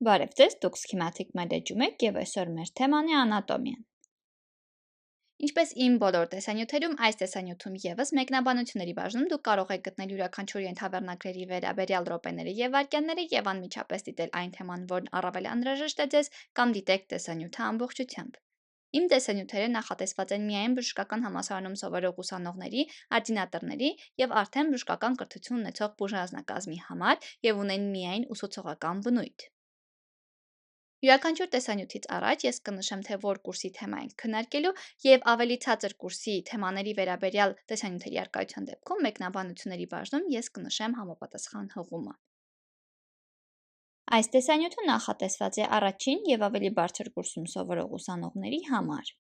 Բարև ձեզ, դուք Schematic Management եք և այսօր մեր թեման է անատոմիան։ Ինչպես իմ բոլոր տեսանյութերում, այս տեսանյութում ևս մեկնաբանությունների բաժնում դուք կարող եք գտնել յուրաքանչյուր ենթավեռնագրերի վերաբերյալ րոպեները եւ վայրկյանները եւ անմիջապես դիտել այն թեման, որն առավել անհրաժեշտ է ձեզ, կամ դիտեք տեսանյութը ամբողջությամբ։ Իմ տեսանյութերը նախատեսված են միայն բժշկական համալսարանում սովորող ուսանողների, արդինատռների եւ արդեն բժշկական կրթություն ունեցող բուժանձնակազմի համար եւ ունեն միայն ուսուցողական բնույթ։ Յուրաքանչյուր տեսանյութից առաջ ես կնշեմ, թե որ կուրսի թեմա ենք քննարկելու եւ ավելի ցածր կուրսի թեմաների վերաբերյալ տեսանյութերի առկայության դեպքում մեկնաբանությունների բաժնում ես կնշեմ համապատասխան հղումը։ Այս տեսանյութը նախատեսված է առաջին եւ ավելի բարձր կուրսում սովորող ուսանողների համար։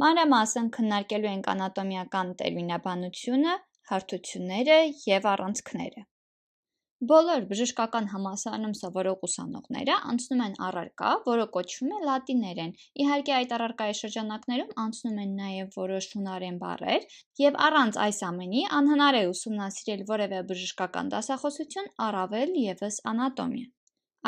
Մանրամասն քննարկելու ենք անատոմիական տերմինաբանությունը, հարթությունները եւ առանցքները։ Բոլոր բժշկական համալսարանում սովորող ուսանողները անցնում են առարկա, որը կոչվում է լատիներեն, իհարկե այդ առարկայի շրջանակներում անցնում են նաև որոշ հունարեն բառեր, և առանց այս ամենի անհնար է ուսումնասիրել որևէ բժշկական դասախոսություն, առավել ևս անատոմիա։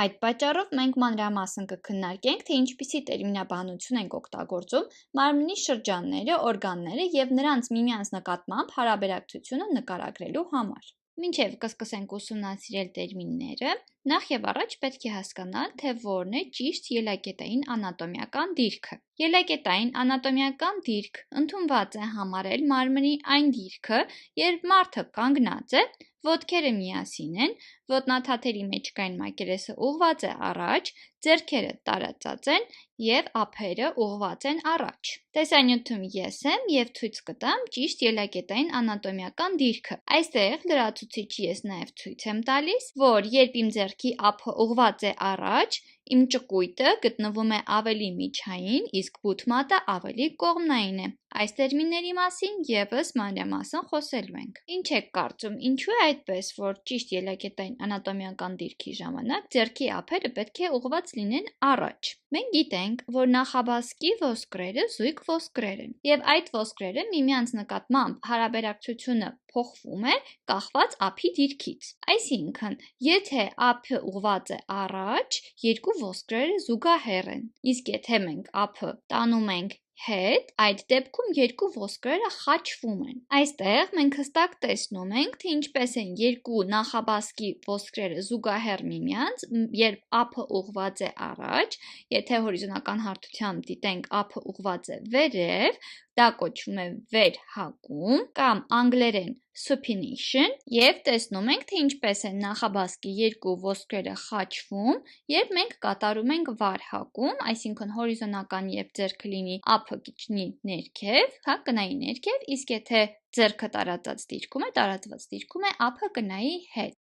Այդ պատճառով մենք մանրամասն կքննարկենք, թե ինչպիսի տերմինաբանություն ենք օգտագործում մարմնի շրջանները, օրգանները և նրանց միմյանց նկատմամբ հարաբերակցությունը նկարագրելու համար։ Մինչև կսկսենք ուսումնասիրել տերմինները, նախ եւ առաջ պետք է հասկանալ, թե որն է ճիշտ ելակետային անատոմիական դիրքը։ Ելակետային անատոմիական դիրք ընդունված է համարել մարմնի այն դիրքը, երբ մարդը կանգնած է, ոտքերը միասին են, ոտնաթաթերի մեջքային մակերեսը ուղղված է առաջ, ձեռքերը տարածած են և ափերը ուղղված են առաջ։ Տեսանյութում ես եմ և ցույց կտամ ճիշտ ելակետային անատոմիական դիրքը։ Այստեղ լրացուցիչի ես նաև ցույց եմ տալիս, որ երբ իմ ձեռքի ափը ուղղված է առաջ, իմ ճկույտը գտնվում է ավելի միջային, իսկ բութմատը ավելի կողմնային է։ Այս տերմինների մասին ևս մանրամասն խոսելու ենք։ Ինչ եք կարծում, ինչու է այդպես, որ ճիշտ ելակետային անատոմիական դիրքի ժամանակ ձեռքի ափերը պետք է ուղղված լինեն առաջ։ Մենք գիտենք, որ նախաբազկի ոսկրերը զույգ ոսկրեր են, և այդ ոսկրերը միմյանց նկատմամբ հարաբերակցությունը փոխվում է կախված ափի դիրքից։ Այսինքն, եթե ափը ուղղված է առաջ, երկու ոսկրերը զուգահեռ են, իսկ եթե մենք ափը տանում ենք հետ, այդ դեպքում երկու ոսկրերը խաչվում են։ Այստեղ մենք հստակ տեսնում ենք, թե ինչպես են երկու նախաբազկի ոսկրերը զուգահեռ միմյանց, երբ ափը ուղղված է առաջ, եթե հորիզոնական հարթությամբ դիտենք ափը ուղղված է վերև, դա կոչվում է վերհակում կամ անգլերեն supination, և տեսնում ենք, թե ինչպես են նախաբազկի երկու ոսկրերը խաչվում, երբ մենք կատարում ենք վարհակում, այսինքն հորիզոնական երբ ձեռքը լինի ափը կիջնի ներքև, կնայի ներքև, իսկ եթե ձեռքը տարածված դիրքում է, ափը կնայի հետ։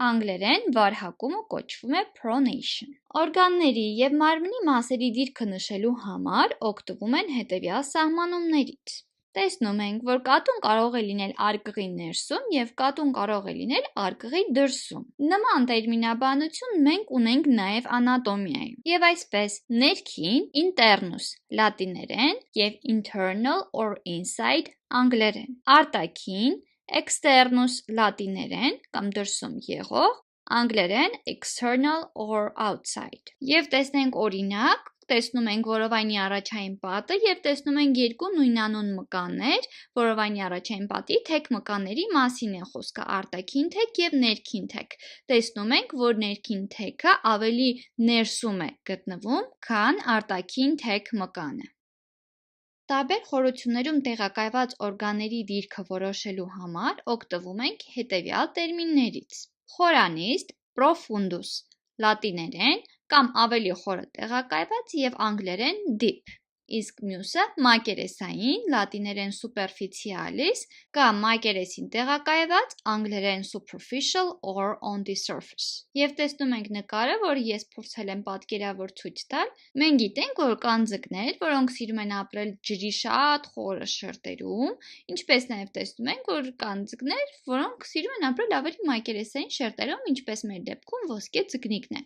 Անգլերեն վարհակումը կոչվում է pronation։ Օրգանների և մարմնի մասերի դիրքը նշելու համար օգտվում են հետևյալ սահմանումներից։ Տեսնում ենք, որ կատուն կարող է լինել արկղի ներսում և կատուն կարող է լինել արկղի դրսում։ Նման տերմինաբանություն մենք ունենք նաև անատոմիայում։ Եվ այսպես, ներքին internus լատիներեն և internal or inside անգլերեն, արտաքին externus լատիներեն կամ դրսում եղող, անգլերեն external or outside։ Եվ տեսնենք օրինակ, տեսնում ենք որովայնի առաջային պատը և տեսնում ենք երկու նույնանուն մկաններ, որովայնի առաջային պատի թեք մկանների մասին է խոսքը, արտաքին թեք և ներքին թեք։ Տեսնում ենք, որ ներքին թեքը ավելի ներսում է գտնվում, քան արտաքին թեք մկանը։ Տարբեր խորություններում տեղակայված օրգանների դիրքը որոշելու համար օգտվում ենք հետևյալ տերմիններից. խորանիստ, profundus լատիներեն կամ ավելի խորը տեղակայված և անգլերեն deep, իսկ մյուսը մակերեսային լատիներեն superficialis կամ մակերեսին տեղակայված անգլերեն superficial or on the surface։ Եվ տեսնում ենք նկարը, որը ես փորձել եմ պատկերավոր ցույց տալ, մենք գիտենք, որ կան ձկներ, որոնք սիրում են ապրել ջրի շատ խորը շերտերում, ինչպես նաև տեսնում ենք, որ կան ձկներ, որոնք սիրում են ապրել ավելի մակերեսային շերտերում, ինչպես մեր դեպքում ոսկե ձկնիկն է։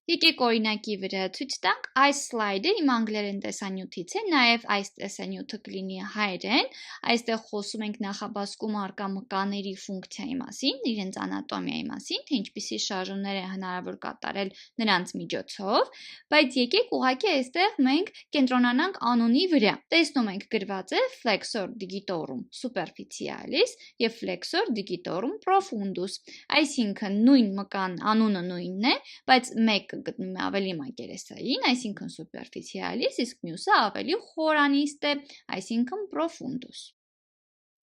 Եկեք օրինակի վրա ցույց տանք, այս սլայդը իմ անգլերեն տեսանյութից է, նաև այս տեսանյութը կլինի հայերեն, այստեղ խոսում ենք նախաբազկում առկա մկաների ֆունկցիայի մասին, իրենց անատոմիայի մասին, թե ինչպիսի շարժումներ է հնարավոր կատարել նրանց միջոցով, բայց եկեք ուղղակի այստեղ մենք կենտրոնանանք անունի վրա։ Տեսնում ենք գրված է flexor digitorum superficialis եւ flexor digitorum profundus, այսինքն նույն մկան անունը նույնն է, բայց մեկը գտնում է ավելի մակերեսային, այսինքն superficialis, իսկ մյուսը ավելի խորանիստ է, այսինքն profundus։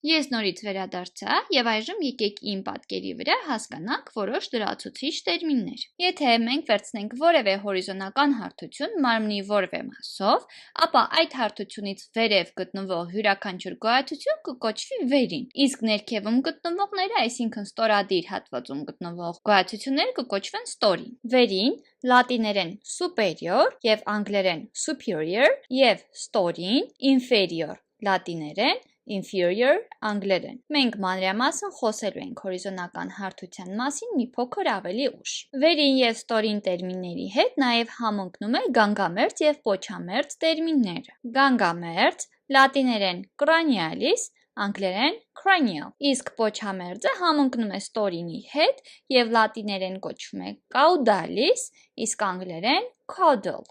Ես նորից վերադարձա եւ այժմ եկեք իմ պատկերի վրա հասկանանք որոշ լրացուցիչ տերմիններ։ Եթե մենք վերցնենք որևէ հորիզոնական հարթություն մարմնի որևէ մասով, ապա այդ հարթությունից վերև գտնվող յուրաքանչյուր գոյատություն կկոչվի վերին, իսկ ներքևում գտնվողները, այսինքն ստորադիր հատվածում գտնվող գոյատությունները կկոչվեն ստորին։ Վերին լատիներեն superior եւ անգլերեն superior եւ ստորին inferior լատիներեն inferior անգլերեն։ Մենք մանրամասն խոսելու ենք հորիզոնական հարթության մասին մի փոքր ավելի ուշ։ Վերին եւ ստորին տերմինների հետ նաև համընկնում է գանգամերձ եւ պոչամերձ տերմինները։ Գանգամերձ լատիներեն cranialis, անգլերեն cranial, իսկ պոչամերձը համընկնում է ստորինի հետ եւ լատիներեն կոչվում է caudalis, իսկ անգլերեն caudal։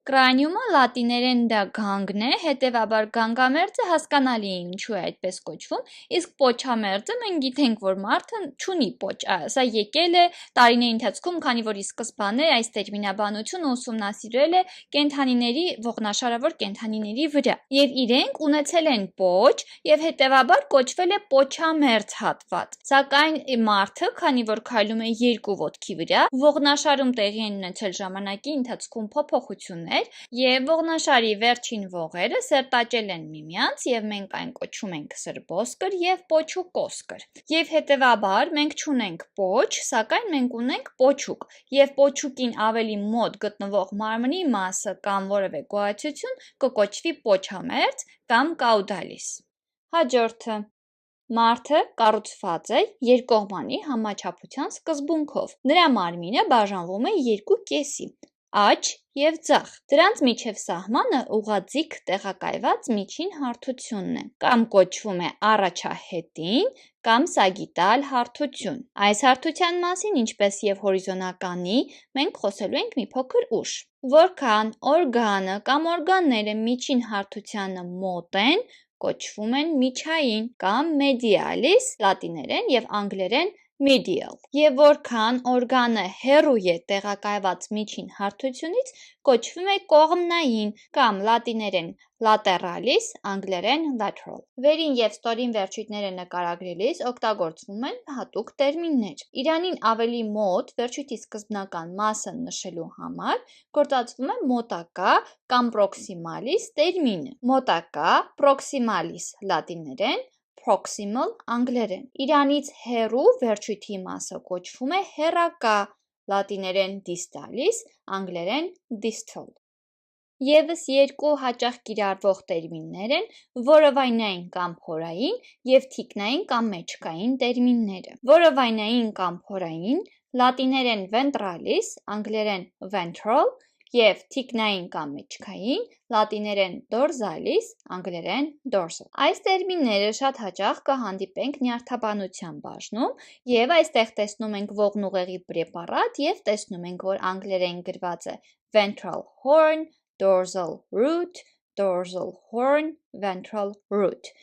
Կրանիումը լատիներեն դա գանգն է, հետևաբար գանգամերձը հասկանալի է ինչու է այդպես կոչվում, իսկ պոչամերձը մենք գիտենք, որ մարդը չունի պոչ, սա եկել է տարիների ընթացքում, քանի որ ի սկզբանե այս տերմինաբանությունը ուսումնասիրել է կենդանիների, ողնաշարավոր կենդանիների վրա, եւ իրենք ունեցել են պոչ եւ հետևաբար կոչվել է պոչամերձ հատված։ Սակայն մարդը, քանի որ քայլում է երկու ոտքի վրա, ողնաշարում տեղի են ունեցել ժամանակի ընթացքում փոփոխություններ եւ ողնաշարի վերջին ողերը սերտաճել են միմյանց եւ մենք այն կոչում ենք սրբոսկր եւ պոչուկոսկր։ Եվ հետեւաբար մենք չունենք պոչ, սակայն մենք ունենք պոչուկ եւ պոչուկին ավելի մոտ գտնվող մարմնի մասը կամ որևէ գոյացություն կկոչվի պոչամերձ կամ caudalis։ Հաջորդը Մարդը կառուցված է երկկողմանի համաչափության սկզբունքով։ Նրա մարմինը բաժանվում է երկու կեսի՝ աջ եւ ձախ։ Դրանց միջև սահմանը ուղղաձիգ տեղակայված միջին հարթությունն է, կամ կոչվում է առաջահետին կամ սագիտալ հարթություն։ Այս հարթության մասին, ինչպես եւ հորիզոնականի, մենք խոսելու ենք մի փոքր ուշ։ Որքան օրգանը կամ օրգանները միջին հարթությանը մոտ են, կոչվում են միջային կամ medialis լատիներեն եւ անգլերեն medial։ Եվ որքան օրգանը հեռու է տեղակայված միջին հարթությունից, կոչվում է կողմնային կամ լատիներեն lateralis, անգլերեն lateral։ Վերին եւ ստորին վերջույթները նկարագրելիս օգտագործվում են հատուկ տերմիններ։ Իրանին ավելի մոտ վերջույթի սկզբնական մասը նշելու համար գործածվում է մոտակա կամ proximalis տերմինը։ Մոտակա proximalis լատիներեն proximal անգլերեն։ Իրանից հեռու վերջույթի մասը կոչվում է հեռակա լատիներեն distalis, անգլերեն distal։ Եվս երկու հաճախ կիրառվող տերմիններ են որովայնային կամ փորային եւ թիկնային կամ մեջքային տերմինները։ Որովայնային կամ փորային լատիներեն ventralis, անգլերեն ventral եւ թիկնային կամ մեջքային լատիներեն dorsalis, անգլերեն dorsal։ Այս տերմինները շատ հաճախ կհանդիպենք նյարդաբանության բաժնում եւ այստեղ տեսնում ենք ողնուղեղի պրեպարատ եւ տեսնում ենք, որ անգլերեն գրված է ventral horn, dorsal root, dorsal horn, ventral root։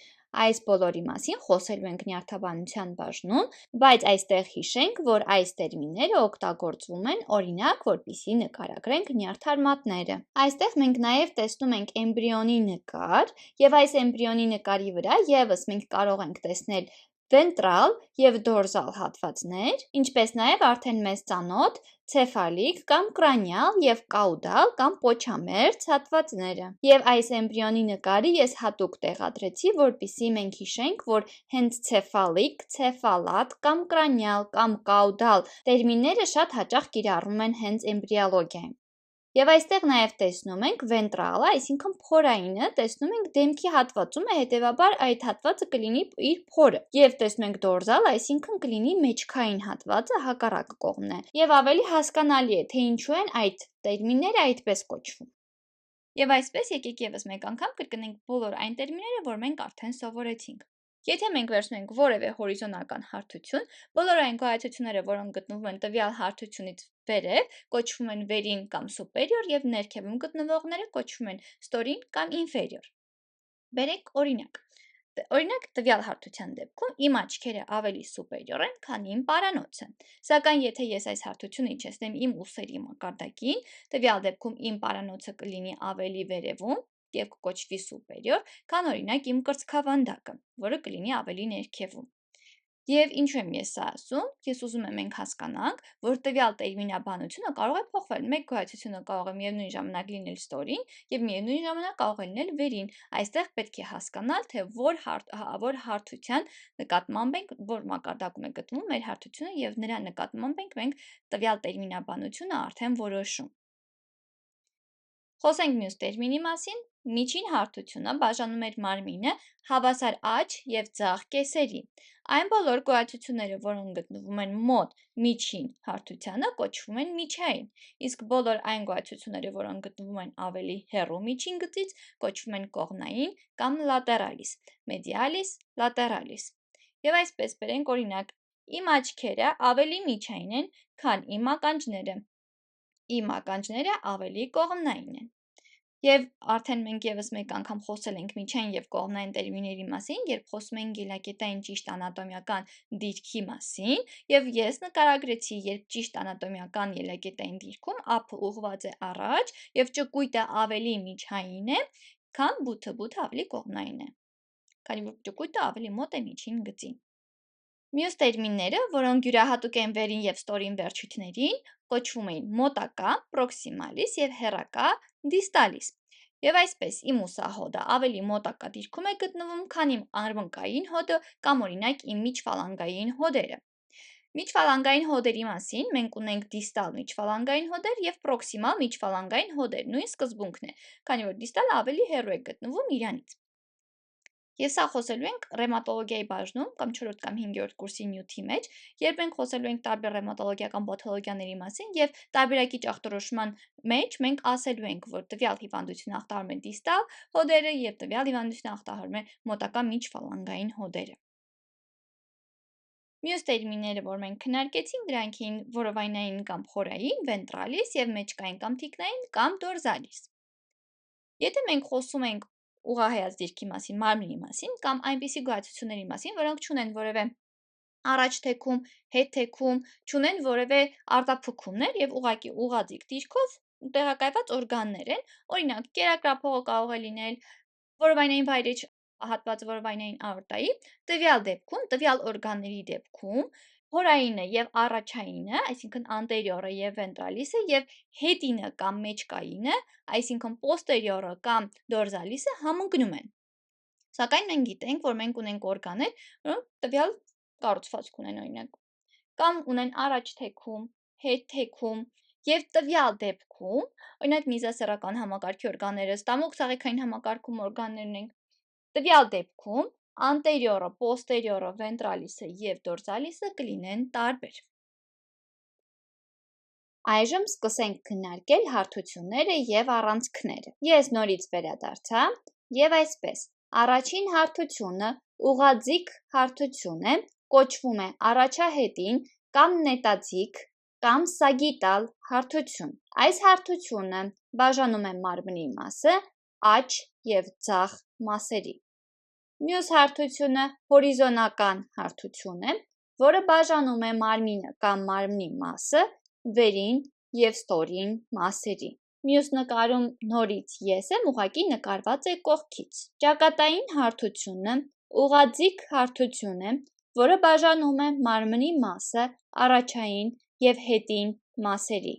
Այս բոլորի մասին խոսելու ենք նյարդաբանության բաժնում, բայց այստեղ հիշենք, որ այս տերմինները օգտագործվում են օրինակ, որպեսզի նկարագրենք նյարդարմատները։ Այստեղ մենք նաև տեսնում ենք էմբրիոնի նկար, եւ այս էմբրիոնի նկարի վրա եւս մենք կարող ենք տեսնել ventral եւ dorsal հատվածներ, ինչպես նաև արդեն մեզ ծանոթ ցեֆալիկ կամ կրանիալ եւ կաուդալ կամ պոչամերձ հատվածները։ Եվ այս էմբրիոնի նկարի ես հատուկ տեղադրեցի, որպեսզի մենք հիշենք, որ հենց ցեֆալիկ, ցեֆալատ կամ կրանիալ կամ կաուդալ տերմինները շատ հաճախ կիրառվում են հենց էմբրիոլոգիայում։ Եվ այստեղ նաև տեսնում ենք ventrale, այսինքն փորայինը, տեսնում ենք դեմքի հատվածում է, հետևաբար այդ հատվածը կլինի իր փորը։ Եվ տեսնում ենք dorsal, այսինքն կլինի մեջքային հատվածը հակառակ կողմն է։ Եվ ավելի հասկանալի է, թե ինչու են այդ տերմինները այդպես կոչվում։ Եվ այսպես եկեք եւս մեկ անգամ կրկնենք բոլոր այն տերմինները, որ մենք արդեն սովորեցինք։ Եթե մենք վերցնում ենք որևէ հորիզոնական հարթություն, բոլոր այն գոյացությունները, որոնք գտնվում են տվյալ հարթությունից վերև, կոչվում են վերին կամ superior եւ ներքևում գտնվողները կոչվում են ստորին կամ inferior։ Բերենք օրինակ։ Օրինակ տվյալ հարթության դեպքում իմ աչքերը ավելի superior են, քան իմ պարանոցը։ Սակայն եթե ես այս հարթությունը իջեցնեմ իմ ուսերի մակարդակին, տվյալ դեպքում իմ պարանոցը կլինի ավելի վերևում եւ կկոչվի superior, քան օրինակ իմ կրծքավանդակը, որը կլինի ավելի ներքևում։ Եվ ինչու եմ ես սա ասում, ես ուզում եմ մենք հասկանանք, որ տվյալ տերմինաբանությունը կարող է փոխվել։ Մեկ գոյացությունը կարող է միևնույն ժամանակ լինել ստորին եւ միևնույն ժամանակ կարող է լինել վերին։ Այստեղ պետք է հասկանալ, թե որ հարթության նկատմամբ ենք, որ մակարդակում է գտնվում մեր հարթությունը եւ նրա նկատմամբ ենք մենք տվյալ տերմինաբանությունը արդեն որոշում։ Խոսենք մյուս տերմինի մասին, միջին հարթությունը բաժանում էր մարմինը հավասար աջ և ձախ կեսերի։ Այն բոլոր գոյացությունները, որոնք գտնվում են մոտ միջին հարթությանը, կոչվում են միջային, իսկ բոլոր այն գոյացությունները, որոնք գտնվում են ավելի հեռու միջին գծից, կոչվում են կողմնային կամ laterales, medialis, lateralis։ Եվ այսպես բերենք օրինակ, իմ աչքերը ավելի միջային են, քան իմ ականջները։ Իմ ականջները ավելի կողմնային են։ Եվ արդեն մենք եւս մեկ անգամ խոսել ենք միջային եւ կողմնային տերմինների մասին, երբ խոսում ենք գելակետային ճիշտ անատոմիական դիրքի մասին, եւ ես նկարագրեցի, երբ ճիշտ անատոմիական գելակետային դիրքում ափը ուղղված է առաջ եւ ճկույտը ավելի միջային է, քան բութը ավելի կողմնային է։ Քանի որ ճկույտը ավելի մոտ է միջին գծին։ Մյուս տերմինները, որոնք յուրահատուկ են վերին եւ ստորին վերջույթներին, կոչվում էին մոտակա, proximalis եւ հեռակա, distalis։ Եվ այսպես իմ ուսահոդը ավելի մոտակա դիրքում է գտնվում, քան իմ արմնկային հոդը կամ օրինակ իմ միջֆալանգային հոդերը։ Միջֆալանգային հոդերի մասին մենք ունենք դիստալ միջֆալանգային հոդեր եւ պրոքսիմալ միջֆալանգային հոդեր, նույն սկզբունքն է, քանի որ դիստալը ավելի հեռու է գտնվում իրանից։ Եվ սա խոսելու ենք ռևմատոլոգիայի բաժնում կամ 4-րդ կամ 5-րդ կուրսի նյութի մեջ, երբ ենք խոսելու ենք տարբեր ռևմատոլոգիական պաթոլոգիաների մասին եւ տարբերակիչ ախտորոշման մեջ մենք ասելու ենք, որ տվյալ հիվանդությունը ախտահարում է դիստալ հոդերը եւ տվյալ հիվանդությունը ախտահարում է մոտակա միջֆալանգային հոդերը։ Մյուս տերմինները, որ մենք քննարկեցինք, դրանք էին որովայնային կամ փորային, ventralis եւ մեջքային կամ թիկնային կամ dorsalis։ Եթե մենք խոսում ենք ուղղահայաց դիրքի մասին, մարմնի մասին կամ այնպիսի գոյացությունների մասին, որոնք չունեն որևէ առաջ թեքում, հետ թեքում, չունեն որևէ արտափքումներ եւ ուղղակի ուղղաձիգ դիրքով տեղակայված օրգաններ են, օրինակ կերակրափողը կարող է լինել, որովայնային վայրեջ հատվածը որովայնային աորտայի, տվյալ դեպքում, տվյալ օրգանների դեպքում փորայինը եւ առաջայինը, այսինքն anterior-ը եւ ventralis-ը եւ հետինը կամ մեջկայինը, այսինքն posterior-ը կամ dorsalis-ը համընկնում են։ Սակայն մենք գիտենք, որ մենք ունենք օրգաններ, որոնք տվյալ կառուցվածք ունեն օրինակ, կամ ունեն առաջ թեքում, հետ թեքում եւ տվյալ դեպքում, օրինակ միզասեռական համակարգի օրգանները, ստամոք ծաղիկային համակարգում օրգաններն են, տվյալ դեպքում anterior-ը, posterior-ը, ventralis-ը եւ dorsalis-ը կլինեն տարբեր։ Այժմ սկսենք քննարկել հարթությունները եւ առանցքները։ Ես նորից վերադարձա եւ այսպես առաջին հարթությունը ուղղաձիգ հարթություն է, կոչվում է առաջահետին կամ նետաձիգ կամ սագիտալ հարթություն։ Այս հարթությունը բաժանում է մարմնի մասը աջ եւ ձախ մասերի։ Մյուս հարթությունը հորիզոնական հարթություն է, որը բաժանում է մարմինը կամ մարմնի մասը վերին եւ ստորին մասերի։ Մյուս նկարում նորից ես եմ, ուղղակի նկարված է կողքից։ Ճակատային հարթությունը ուղղաձիգ հարթություն է, որը բաժանում է մարմնի մասը առաջային եւ հետին մասերի։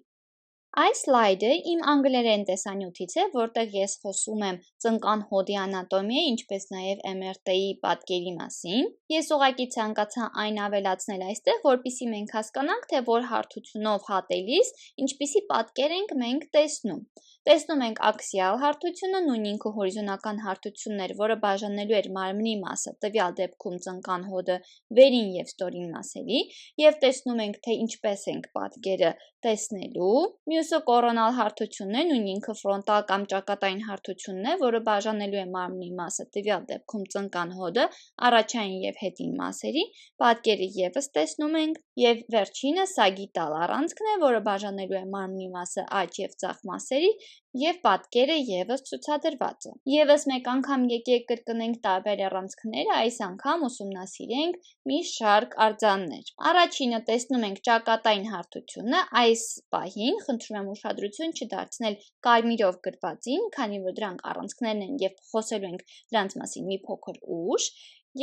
Այս սլայդը իմ անգլերեն տեսանյութից է, որտեղ ես խոսում եմ ծնկան հոդի անատոմիայի, ինչպես նաև MRT-ի պատկերի մասին։ Ես ուղղակի ցանկացա այն ավելացնել այստեղ, որպեսզի մենք հասկանանք, թե որ հարթությունով հատելիս ինչպիսի պատկեր ենք մենք տեսնում։ Տեսնում ենք աքսիալ հարթությունը, նույն ինքը հորիզոնական հարթությունն էր, որը բաժանելու էր մարմնի մասը, տվյալ դեպքում ծնկան հոդը վերին և ստորին մասերի, և տեսնում ենք, թե ինչպես ենք պատկերը տեսնելու։ Մյուսը կորոնալ հարթությունն է, նույն ինքը ֆրոնտալ կամ ճակատային հարթությունն է, որը բաժանելու է մարմնի մասը, տվյալ դեպքում ծնկան հոդը, առաջային և հետին մասերի, պատկերը ևս տեսնում ենք, և վերջինը սագիտալ առանցքն է, որը բաժանելու է մարմնի մասը աջ և ձախ մասերի, և պատկերը ևս ցուցադրված է։ ԵՒս մեկ անգամ եկեք կրկնենք տարբեր առանցքները, այս անգամ ուսումնասիրենք մի շարք արձաններ։ Առաջինը տեսնում ենք ճակատային հարթությունը, այս պահին խնդրում եմ ուշադրություն չդարձնել կարմիրով գրվածին, քանի որ դրանք առանցքներն են և խոսելու ենք դրանց մասին մի փոքր ուշ,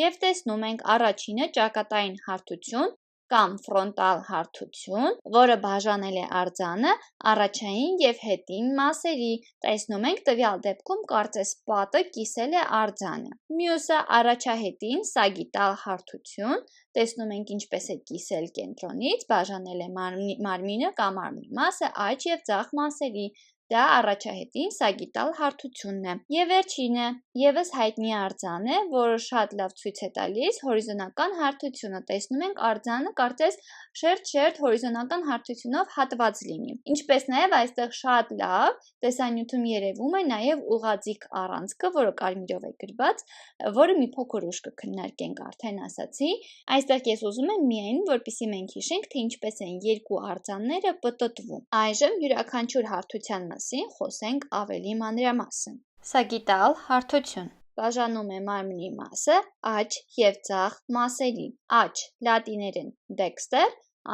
և տեսնում ենք առաջինը ճակատային հարթություն կամ ֆրոնտալ հարթություն, որը բաժանել է արձանը առաջային և հետին մասերի, տեսնում ենք տվյալ դեպքում կարծես պատը կիսել է արձանը։ Մյուսը առաջահետին սագիտալ հարթություն, տեսնում ենք ինչպես է կիսել կենտրոնից, բաժանել է մարմինը կամ մարմնի մասը աջ և ձախ մասերի, դա առաջահետին սագիտալ հարթությունն է։ Եվ վերջինը, ևս հայտնի արձան է, որը շատ լավ ցույց է տալիս հորիզոնական հարթությունը, տեսնում ենք արձանը կարծես շերտ-շերտ հորիզոնական հարթությունով հատված լինի։ Ինչպես նաև այստեղ շատ լավ տեսանյութում երևում է նաև ուղղաձիգ առանցքը, որը կարմիրով է գրված, որը մի փոքր ուշ կքննարկենք, արդեն ասացի։ Այստեղ ես ուզում եմ միայն, որպեսզի մենք հիշենք, թե ինչպես են երկու արձանները պտտվում։ Այժմ յուրաքանչյուր հարթության մասին խոսենք ավելի մանրամասն։ Սագիտալ հարթություն բաժանում է մարմնի մասը աջ և ձախ մասերի։ Աջ լատիներեն dexter,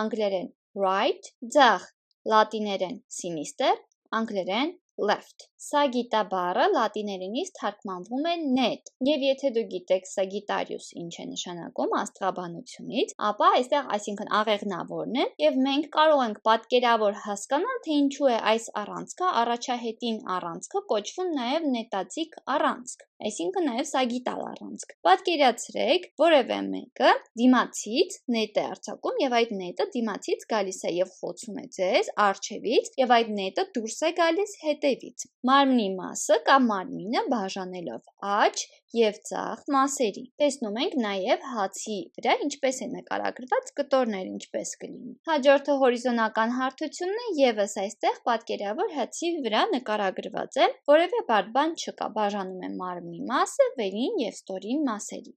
անգլերեն right, ձախ լատիներեն sinister, անգլերեն left։ Սագիտա բառը լատիներենից թարգմանվում է net, և եթե դուք գիտեք Sagittarius ինչ է նշանակում աստղաբանությունից, ապա այստեղ այսինքն աղեղնավորն է, և մենք կարող ենք պատկերավոր հասկանալ, թե ինչու է այս առանցքը, առաջահետին առանցքը կոչվում նաև նետաձիգ առանցք, այսինքն նաև սագիտալ առանցք։ Պատկերացրեք, որևէ մեկը դիմացից նետ է արձակում, և այդ նետը դիմացից գալիս է և խոցում է ձեզ առջևից, և այդ նետը դուրս է գալիս հետևից։ Մարմնի մասը կամ մարմինը բաժանելով աջ և ձախ մասերի։ Տեսնում ենք նաև հացի վրա ինչպես է նկարագրված, կտորներ ինչպես կլինի։ Հաջորդը հորիզոնական հարթությունն է, ևս այստեղ պատկերավոր հացի վրա նկարագրված է, որևէ բարդ բան չկա, բաժանում է մարմնի մասը վերին և ստորին մասերի։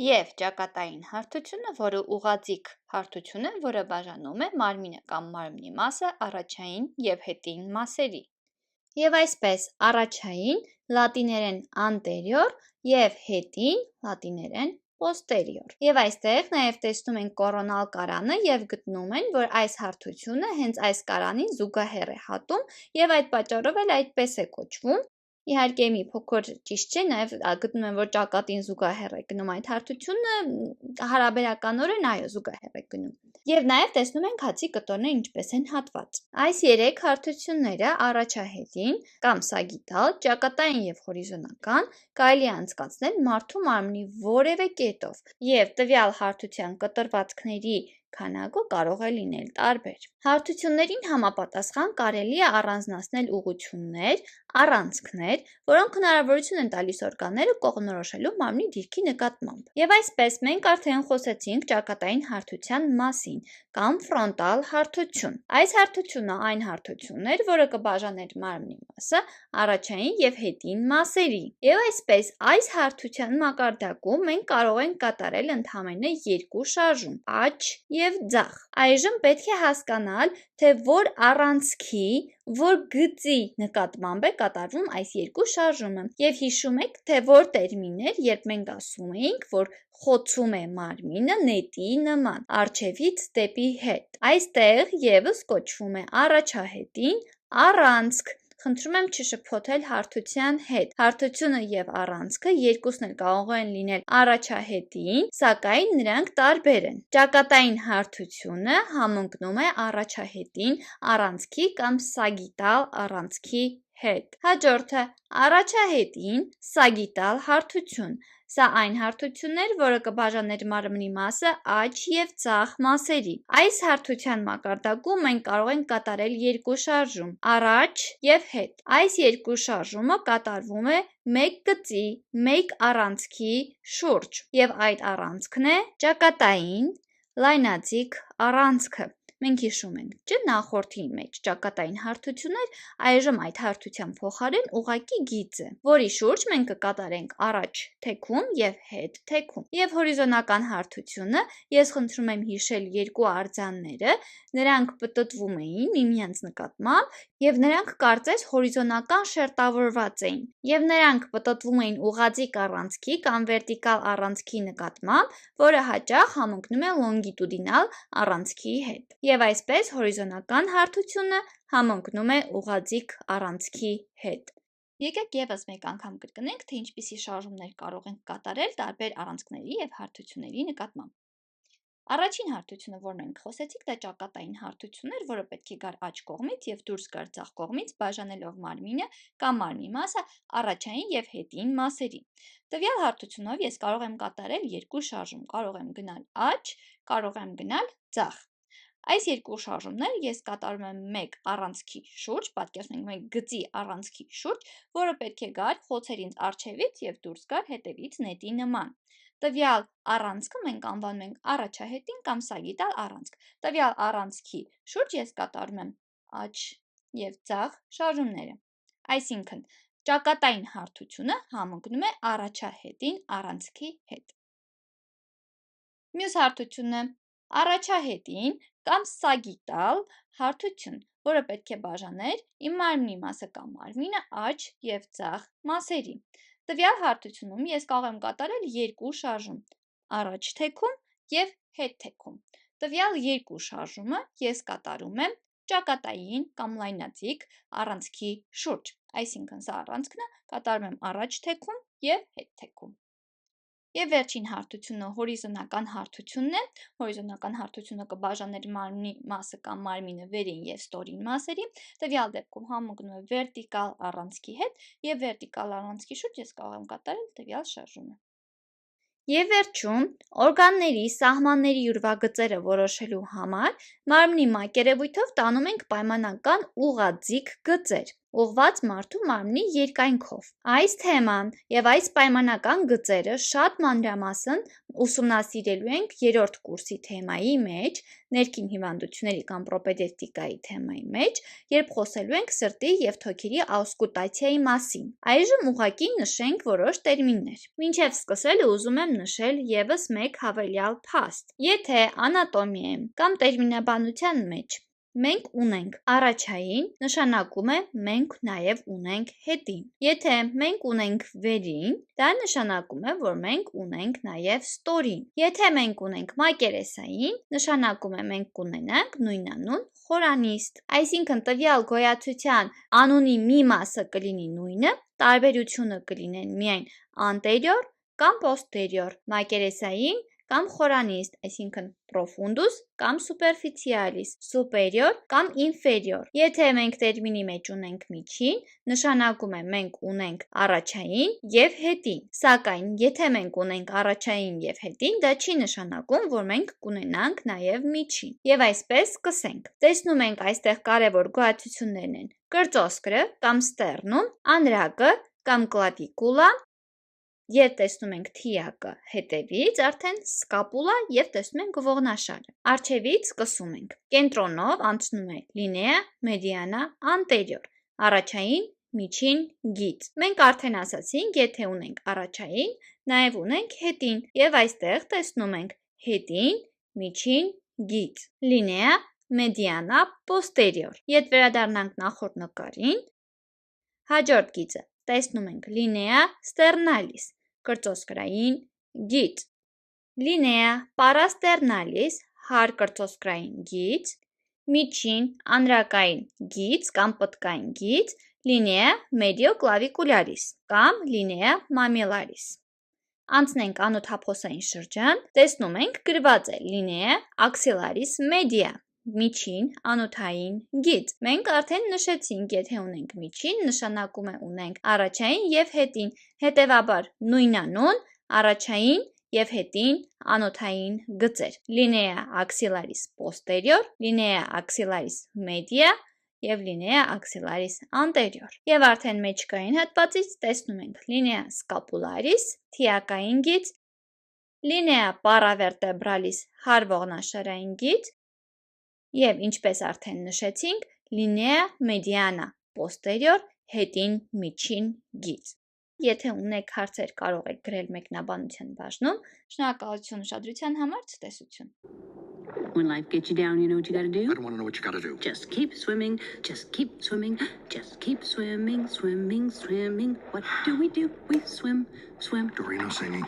Եվ ճակատային հարթությունը, որը ուղղաձիգ հարթություն է, որը բաժանում է մարմինը կամ մարմնի մասը առաջային և հետին մասերի։ Եվ այսպես առաջային լատիներեն anterior և հետին լատիներեն posterior։ Եվ այստեղ նաև տեսնում ենք կորոնալ կարանը և գտնում են, որ այս հարթությունը հենց այս կարանին զուգահեռ է հատում և այդ պատճառով էլ այդպես է կոչվում։ Իհարկե մի փոքր ճիշտ չէ, նաև գտնում եմ, որ ճակատին զուգահեռ է գնում այդ հարթությունը, հարաբերականորեն այո, զուգահեռ է գնում։ Եվ նաև տեսնում ենք հացի կտորները ինչպես են հատված։ Այս երեք հարթությունները առաջահետին կամ սագիտալ, ճակատային և հորիզոնական կարելի է անցկացնել մարդու մարմնի որևէ կետով, և տվյալ հարթության կտրվածքների քանակը կարող է լինել տարբեր։ Հարթություններին համապատասխան կարելի է առանձնացնել ուղղություններ, առանցքներ, որոնք հնարավորություն են տալիս օրգանները կողմնորոշելու մարմնի դիրքի նկատմամբ։ Եվ այսպես մենք արդեն խոսեցինք ճակատային հարթության մասին կամ ֆրոնտալ հարթություն։ Այս հարթությունը այն հարթությունն էր, որը կբաժաներ մարմնի մասը առաջային և հետին մասերի։ Եվ այսպես այս հարթության մակարդակում մենք կարող ենք կատարել ընդամենը երկու շարժում՝ աջ և ձախ։ Այժմ պետք է հասկանալ, թե որ առանցքի, որ գծի նկատմամբ է կատարվում այս երկու շարժումը։ Եվ հիշում եք, թե որ տերմին էր, երբ մենք ասում էինք, որ խոցում է մարմինը նետի նման, առջևից դեպի հետ։ Այստեղ ևս կոչվում է առաջահետին առանցք, խնդրում եմ չշփոթել հարթության հետ։ Հարթությունը և առանցքը երկուսն էլ կարող են լինել առաջահետին, սակայն նրանք տարբեր են։ Ճակատային հարթությունը համընկնում է առաջահետին առանցքի կամ սագիտալ առանցքի հետ։ Հաջորդը առաջահետին սագիտալ հարթություն։ Սա այն հարթությունն էր, որը կբաժաներ մարմնի մասը աջ և ձախ մասերի։ Այս հարթության մակարդակում մենք կարող ենք կատարել երկու շարժում՝ առաջ և հետ։ Այս երկու շարժումը կատարվում է մեկ գծի, մեկ առանցքի շուրջ, և այդ առանցքն է ճակատային լայնաձիգ առանցքը։ Մենք հիշում ենք, չէ՞, նախորդի մեջ ճակատային հարթություն էր, այժմ այդ հարթության փոխարեն ուղղակի գիծ է, որի շուրջ մենք կկատարենք առաջ թեքում և հետ թեքում։ Եվ հորիզոնական հարթությունը, ես խնդրում եմ հիշել երկու արձանները, նրանք պտտվում էին միմյանց նկատմամբ, և նրանք կարծես հորիզոնական շերտավորված էին, և նրանք պտտվում էին ուղղաձիգ առանցքի կամ վերտիկալ առանցքի նկատմամբ, որը հաճախ համընկնում է լոնգիտուդինալ առանցքի հետ։ Եվ այսպես հորիզոնական հարթությունը համընկնում է ուղղաձիգ առանցքի հետ։ Եկեք ևս մեկ անգամ կրկնենք, թե ինչպիսի շարժումներ կարող ենք կատարել տարբեր առանցքների և հարթությունների նկատմամբ։ Առաջին հարթությունը, որ մենք խոսեցինք, դա ճակատային հարթությունն էր, որը պետք է գար աջ կողմից և դուրս գար ձախ կողմից, բաժանելով մարմինը կամ մարմնի մասը առաջային և հետին մասերի։ Տվյալ հարթությունով ես կարող եմ կատարել երկու շարժում, կարող եմ գնալ աջ, կարող եմ գնալ ձախ։ Այս երկու շարժումները ես կատարում եմ մեկ առանցքի շուրջ, պատկերացնենք մեկ գծի առանցքի շուրջ, որը պետք է գար խոցերից առջևից և դուրս գար հետևից նետի նման։ Տվյալ առանցքը մենք անվանում ենք առաջահետին կամ սագիտալ առանցք։ Տվյալ առանցքի շուրջ ես կատարում եմ աջ և ձախ շարժումները։ Այսինքն, ճակատային հարթությունը համընկնում է առաջահետին առանցքի հետ։ Մյուս հարթությունը առաջահետին կամ սագիտալ հարթություն, որը պետք է բաժաներ իմ մարմնի մասը կամ մարմինը աջ և ձախ մասերի։ Տվյալ հարթությունում ես կարող եմ կատարել երկու շարժում՝ առաջ թեքում և հետ թեքում։ Տվյալ երկու շարժումը ես կատարում եմ ճակատային կամ լայնաձիգ առանցքի շուրջ, այսինքն սա առանցքն է, կատարում եմ առաջ թեքում և հետ թեքում։ Եվ վերջին հարթությունը հորիզոնական հարթությունն է։ Հորիզոնական հարթությունը կբաժաներ մարմնի մասը կամ մարմինը վերին և ստորին մասերի։ Տվյալ դեպքում համընկնում է վերտիկալ առանցքի հետ, և վերտիկալ առանցքի շուրջ ես կարող եմ կատարել տվյալ շարժումը։ Եվ վերջում, օրգանների, սահմանների ուրվագծերը որոշելու համար մարմնի մակերևույթով տանում ենք պայմանական ուղղաձիգ գծեր՝ ուղղված մարդու մարմնի երկայնքով։ Այս թեման և այս պայմանական գծերը շատ մանրամասն ուսումնասիրելու ենք երրորդ կուրսի թեմայի մեջ, ներքին հիվանդությունների կամ պրոպեդևտիկայի թեմայի մեջ, երբ խոսելու ենք սրտի և թոքերի աուսկուլտացիայի մասին։ Այժմ ուղղակի նշենք որոշ տերմիններ։ Մինչև սկսելը ուզում եմ նշել ևս մեկ հավելյալ փաստ։ Եթե անատոմիայում կամ տերմինաբանության մեջ մենք ունենք առաջային, նշանակում է մենք նաև ունենք հետին։ Եթե մենք ունենք վերին, դա նշանակում է, որ մենք ունենք նաև ստորին։ Եթե մենք ունենք մակերեսային, նշանակում է մենք կունենանք նույնանուն խորանիստ։ Այսինքն տվյալ գոյացության անունի մի մասը կլինի նույնը, տարբերությունը կլինեն միայն անտերիոր կամ պոստերիոր, մակերեսային կամ խորանիստ, այսինքն պրոֆունդուս կամ սուպերֆիցիալիս, սուպերիոր կամ ինֆերիոր։ Եթե մենք տերմինի մեջ ունենք միջին, նշանակում է մենք ունենք առաջային և հետին, սակայն եթե մենք ունենք առաջային և հետին, դա չի նշանակում, որ մենք կունենանք նաև միջին։ Եվ այսպես սկսենք։ Տեսնում ենք այստեղ կարևոր գոյացություններն են կրծոսկրը կամ ստեռնում, անրակը կամ կլավիկուլա, երբ տեսնում ենք թիակը հետևից, արդեն սկապուլա, և տեսնում ենք ողնաշարը։ Առջևից սկսում ենք։ Կենտրոնով անցնում է լինեա, մեդիանա, անտերիոր, առաջային, միջին, գիծ։ Մենք արդեն ասացինք, եթե ունենք առաջային, նաև ունենք հետին, և այստեղ տեսնում ենք հետին, միջին, գիծ, լինեա, մեդիանա, պոստերիոր։ Եթե վերադառնանք նախորդ նկարին, հաջորդ գիծը տեսնում ենք լինեա ստեռնալիս, կրծոսկրային գիծ, լինեա պարաստեռնալիս, հարկրծոսկրային գիծ, միջին անրակային գիծ կամ պտկային գիծ լինեա medio clavicularis կամ լինեա mammillaris։ Անցնենք անոթափոսային շրջան, տեսնում ենք գրված է լինեա axillaris media, միջին, անոթային գիծ։ Մենք արդեն նշեցինք, եթե ունենք միջին, նշանակում է ունենք առաջային և հետին, հետևաբար նույնանուն, առաջային և հետին անոթային գծեր։ Լինեա axillaris posterior, լինեա axillaris media և լինեա axillaris anterior։ Եվ արդեն մեջքային հատվածից տեսնում ենք լինեա scapularis, թիակային գիծ, լինեա paravertebralis հարվողնաշարային գիծ և ինչպես արդեն նշեցինք, լինեա mediana posterior, հետին միջին գիծ։ Եթե ունեք հարցեր, կարող եք գրել մեկնաբանության բաժնում։ Շնորհակալություն ուշադրության համար, ցտեսություն։ When life gets you down, you know what you gotta do? I don't want to know what you gotta do. Just keep swimming, just keep swimming, just keep swimming, swimming, swimming. What do? We swim, swim. Dorino singing.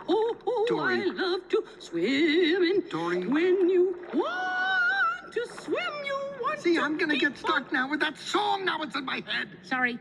Oh, Dory. I love to swim. And Dory. when you want to swim, you want See, to I'm gonna keep get stuck now with that song. Now it's in my head. Sorry.